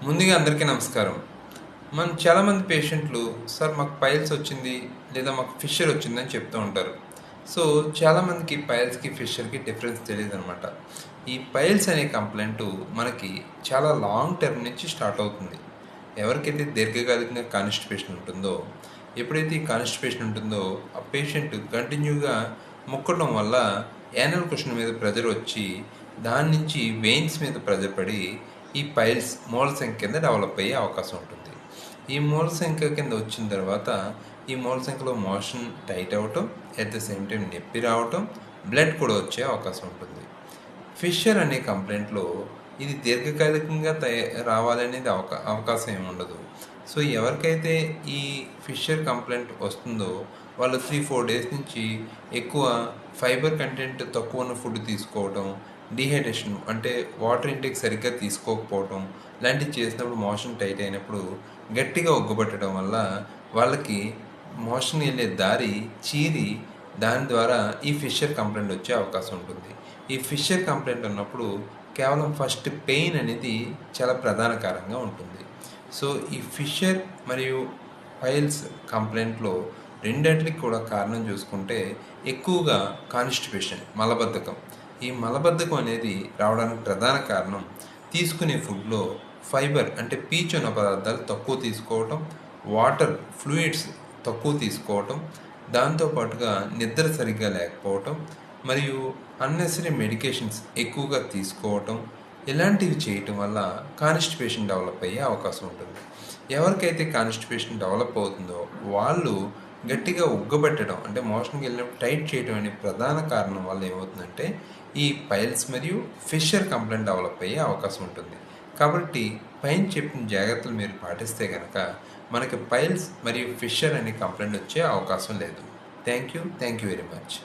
ముందుగా అందరికీ నమస్కారం. చాలామంది పేషెంట్లు సార్ మాకు పైల్స్ వచ్చింది లేదా మాకు ఫిషర్ వచ్చిందని చెప్తూ ఉంటారు. సో చాలామందికి పైల్స్‌కి, ఫిషర్‌కి డిఫరెన్స్ తెలీదనమాట. ఈ పైల్స్ అనే కంప్లెయింటు మనకి చాలా లాంగ్ టర్మ్ నుంచి స్టార్ట్ అవుతుంది. ఎవరికైతే దీర్ఘకాలికంగా కాన్‌స్టిపేషన్ ఉంటుందో, ఎప్పుడైతే ఈ కాన్‌స్టిపేషన్ ఉంటుందో ఆ పేషెంట్ కంటిన్యూగా ముక్కడం వల్ల యానల్ కుషన్ మీద ప్రెషర్ వచ్చి దాని నుంచి వెయిన్స్ మీద ప్రెషర్ పడి ఈ పైల్స్ మూలశంక కింద డెవలప్ అయ్యే అవకాశం ఉంటుంది. ఈ మూలశంక కింద వచ్చిన తర్వాత ఈ మూలశంకలో మోషన్ టైట్ అవ్వటం, అట్ ద సేమ్ టైం నొప్పి రావటం, బ్లడ్ కూడా వచ్చే అవకాశం ఉంటుంది. ఫిషర్ అనే కంప్లైంట్లో ఇది దీర్ఘకాలికంగా రావాలనేది అవకాశం ఏమి ఉండదు. సో ఎవరికైతే ఈ ఫిషర్ కంప్లైంట్ వస్తుందో వాళ్ళు 3-4 డేస్ నుంచి ఎక్కువ ఫైబర్ కంటెంట్ తక్కువ ఉన్న ఫుడ్ తీసుకోవడం, డీహైడ్రేషన్ అంటే వాటర్ ఇంటేక్ సరిగ్గా తీసుకోకపోవడం లాంటివి చేసినప్పుడు మోషన్ టైట్ అయినప్పుడు గట్టిగా ఒగ్గుపట్టడం వల్ల వాళ్ళకి మోషన్ వెళ్ళే దారి చీరి దాని ద్వారా ఈ ఫిషర్ కంప్లైంట్ వచ్చే అవకాశం ఉంటుంది. ఈ ఫిషర్ కంప్లైంట్ ఉన్నప్పుడు కేవలం ఫస్ట్ పెయిన్ అనేది చాలా ప్రధాన కారణంగా ఉంటుంది. సో ఈ ఫిషర్ మరియు పైల్స్ కంప్లైంట్లో రెండిటికి కూడా కారణం చూసుకుంటే ఎక్కువగా కాన్స్టిపేషన్, మలబద్ధకం. ఈ మలబద్ధకం అనేది రావడానికి ప్రధాన కారణం తీసుకునే ఫుడ్లో ఫైబర్ అంటే పీచు ఉన్న పదార్థాలు తక్కువ తీసుకోవటం, వాటర్ ఫ్లూయిడ్స్ తక్కువ తీసుకోవటం, దాంతోపాటుగా నిద్ర సరిగ్గా లేకపోవటం మరియు అన్నెసరీ మెడికేషన్స్ ఎక్కువగా తీసుకోవటం, ఇలాంటివి చేయటం వల్ల కాన్స్టిపేషన్ డెవలప్ అయ్యే అవకాశం ఉంటుంది. ఎవరికైతే కాన్స్టిపేషన్ డెవలప్ అవుతుందో వాళ్ళు గట్టిగా ఉగ్గబెట్టడం అంటే మోషన్కి వెళ్ళినప్పుడు టైట్ చేయడం అనే ప్రధాన కారణం వల్ల ఏమవుతుందంటే ఈ పైల్స్ మరియు ఫిషర్ కంప్లైంట్ డెవలప్ అయ్యే అవకాశం ఉంటుంది. కాబట్టి పైన చెప్పిన జాగ్రత్తలు మీరు పాటిస్తే కనుక మనకి పైల్స్ మరియు ఫిషర్ అనే కంప్లైంట్ వచ్చే అవకాశం లేదు. Thank you very much.